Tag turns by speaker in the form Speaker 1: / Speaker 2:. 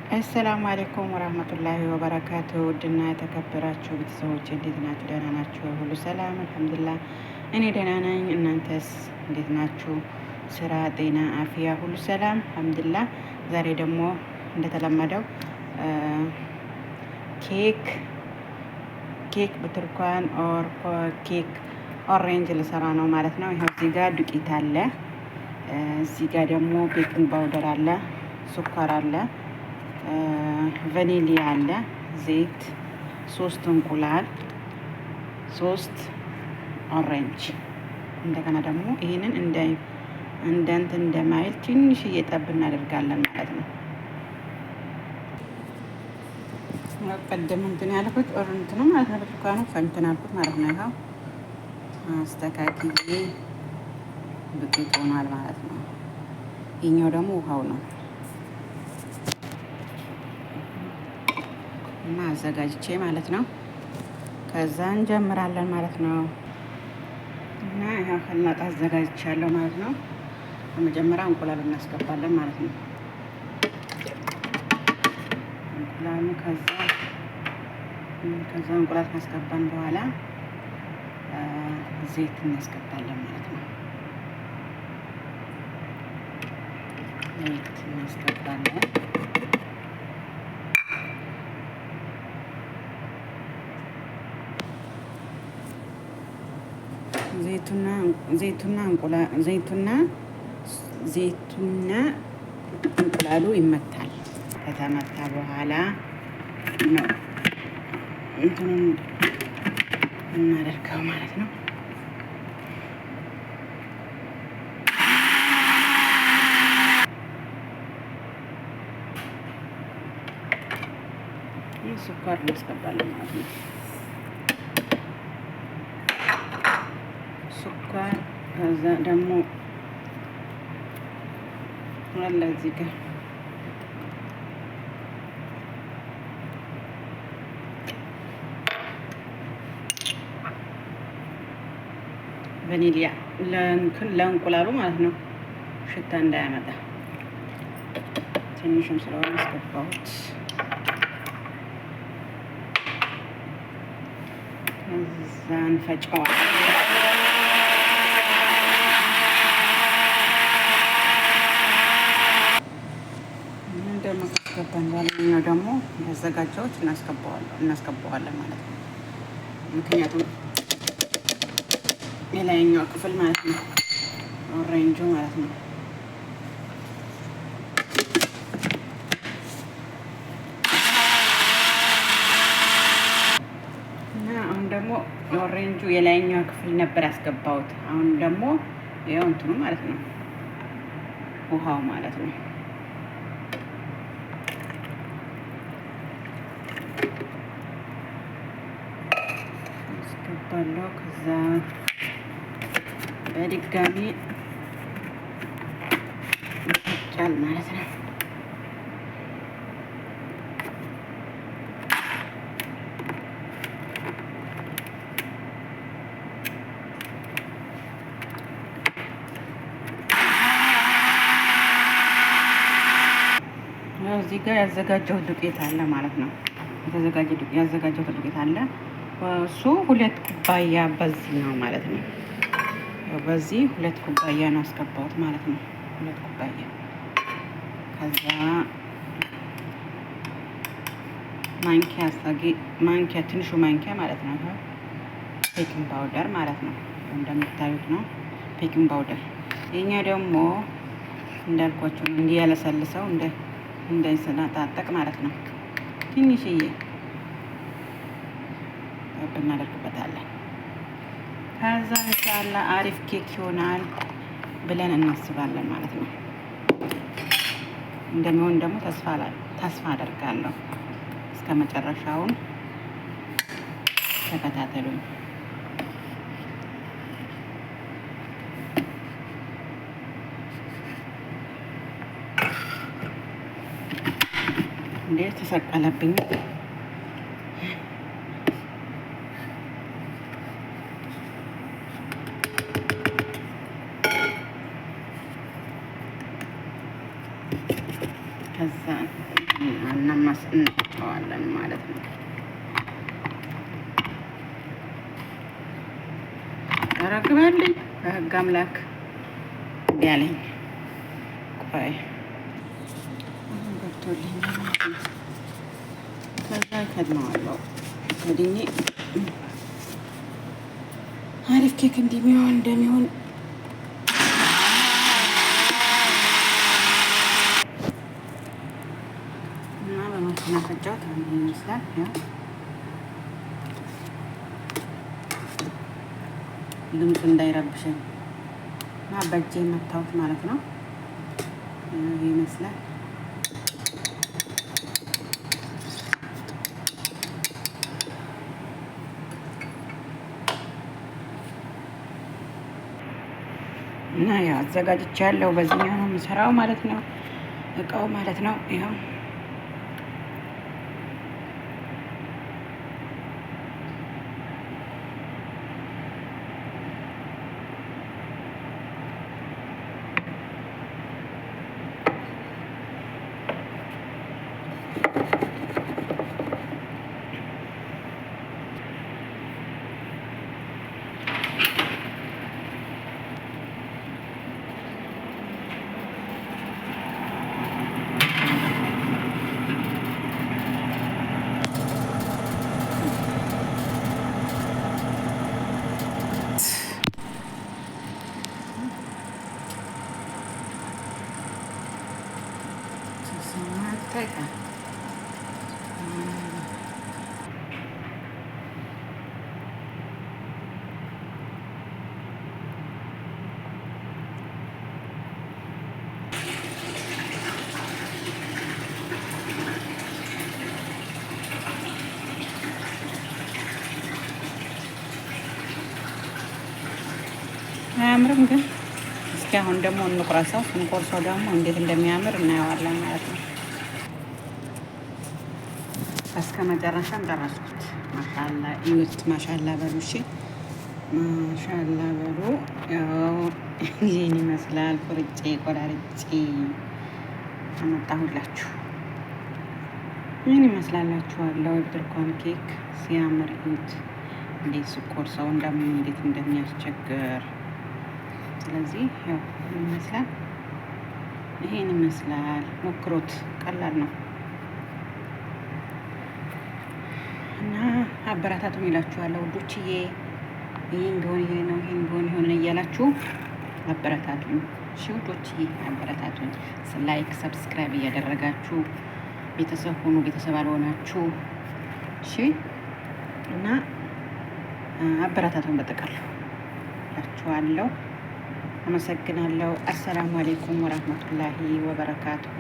Speaker 1: አሰላሙ አለይኩም ወራህመቱላሂ ወበረካቱ። ውድና የተከበራችሁ ቤተሰቦች እንዴት ናችሁ? ደህና ናችሁ? ሁሉ ሰላም አልሐምዱሊላህ። እኔ ደህና ነኝ። እናንተስ እንዴት ናችሁ? ስራ፣ ጤና፣ አፍያ ሁሉ ሰላም አልሐምዱሊላህ። ዛሬ ደግሞ እንደተለመደው ኬክ ብርቱካን ኦር ኬክ ኦሬንጅ ልሰራ ነው ማለት ነው። ይኸው እዚህ ጋር ዱቄት አለ፣ እዚህ ጋር ደግሞ ቤኪንግ ፓውደር አለ፣ ስኳር አለ፣ ቫኒሊያ አለ፣ ዘይት፣ 3 እንቁላል፣ 3 ኦሬንጅ። እንደገና ደግሞ ይህንን እንደማይል ትንሽ እየጠብ እናደርጋለን ማለት ነው። ቀደም እንትን ያልኩት ኦሬንጅ ነው ማለት ነው። ብርቱካኑ ፈንትን አልኩት ማለት ነው። ይኸው አስተካክዬ ዱቄት ሆኗል ማለት ነው። ይሄኛው ደግሞ ውሃው ነው እና አዘጋጅቼ ማለት ነው። ከዛ እንጀምራለን ማለት ነው። እና ይሄው ከላጣ አዘጋጅቻለሁ ማለት ነው። በመጀመሪያ እንቁላል እናስገባለን ማለት ነው። እንቁላሉ ከዛ እንቁላል ካስገባን በኋላ ዘይት እናስገባለን ማለት ነው። ዘይት እናስገባለን። ዘይቱና እንቁላሉ ይመታል። ከተመታ በኋላ ነው እንትኑን እናደርገው ማለት ነው። ስኳር እናስገባለን ማለት ነው። ስኳር ከዛ ደግሞ አለ እዚህ ጋር ቫኒሊያ ለእንቁላሉ ማለት ነው፣ ሽታ እንዳያመጣ ትንሽም ስለሆነ አስገባሁት። ከዛ እንፈጨዋለን። ደግሞ ካስገባን በኋላ ደግሞ ያዘጋጀሁት እናስገባዋለን ማለት ነው። ምክንያቱም የላይኛው ክፍል ማለት ነው ኦሬንጁ ማለት ነው። እና አሁን ደግሞ የኦሬንጁ የላይኛው ክፍል ነበር ያስገባሁት። አሁን ደግሞ ያው እንትኑ ማለት ነው ውሃው ማለት ነው። አስገባለሁ። ከዛ በድጋሚ ይፈጫል ማለት ነው። እዚህ ጋር ያዘጋጀው ዱቄት አለ ማለት ነው። ያዘጋጀው ዱቄት አለ። እሱ 2 ኩባያ በዚህ ነው ማለት ነው። በዚህ 2 ኩባያ ነው አስገባሁት ማለት ነው። 2 ኩባያ ከዛ ማንኪያ ትንሹ ማንኪያ ማለት ነው ቤኪንግ ፓውደር ማለት ነው። እንደምታዩት ነው ቤኪንግ ፓውደር። ይሄኛ ደግሞ እንዳልኳችሁ እንዲያለሰልሰው እንዳይሰናጣጠቅ ማለት ነው። ትንሽዬ እናደርግበታለን። ከዛ ኢንሻአላህ አሪፍ ኬክ ይሆናል ብለን እናስባለን ማለት ነው። እንደሚሆን ደግሞ ተስፋ አደርጋለሁ። እስከ መጨረሻውን ተከታተሉኝ። እንዴት ተሰቀለብኝ? ከዛ እናማስነዋለን ማለት ነው። ተረግባልኝ በህግ አምላክ ያለኝ ቆይ ገብቶልኝ ከዛ ከድነዋለሁ ከድኜ አሪፍ ኬክ እንደሚሆን እና በማኪና ፈጫሁት ይመስላል። ያው ድምፁ እንዳይረብሸኝ እና በእጄ መታወት ማለት ነው። ይህ ይመስላል። እና ያው አዘጋጅቻለሁ። በዚህኛው ነው የምሰራው ማለት ነው። እቃው ማለት ነው ይኸው አያምርም ግን እስኪ አሁን ደግሞ እንቁረሰው። ስንቆርሰው ደግሞ እንዴት እንደሚያምር እናየዋለን ማለት ነው። እስከ መጨረሻም ጨረስኩት። ማሻላ እዩት። ማሻላ በሉ እሺ፣ ማሻላ በሉ። ያው ይህን ይመስላል። ቆራርጬ አመጣሁላችሁ። ይህን ይመስላላችኋለሁ። የብትርኳን ኬክ ሲያምር እዩት። እንዴት ስቆርሰው እንዴት እንደሚያስቸግር። ስለዚህ ያው ይመስላል። ይሄን ይመስላል። ሞክሮት፣ ቀላል ነው እና አበረታቱን ይላችኋለሁ ውዶችዬ። ይሄን ቢሆን ይሄ ነው፣ ይሄን ቢሆን ይሆን እያላችሁ አበረታቱን። እሺ ውዶችዬ አበረታቱን። ላይክ ሰብስክራይብ እያደረጋችሁ ቤተሰብ ሆኑ። ቤተሰብ አልሆናችሁ እሺ። እና አበረታቱን በጠቃላው እላችኋለሁ። አመሰግናለሁ። አሰላሙ አሌይኩም ወራህመቱላሂ ወበረካቱሁ።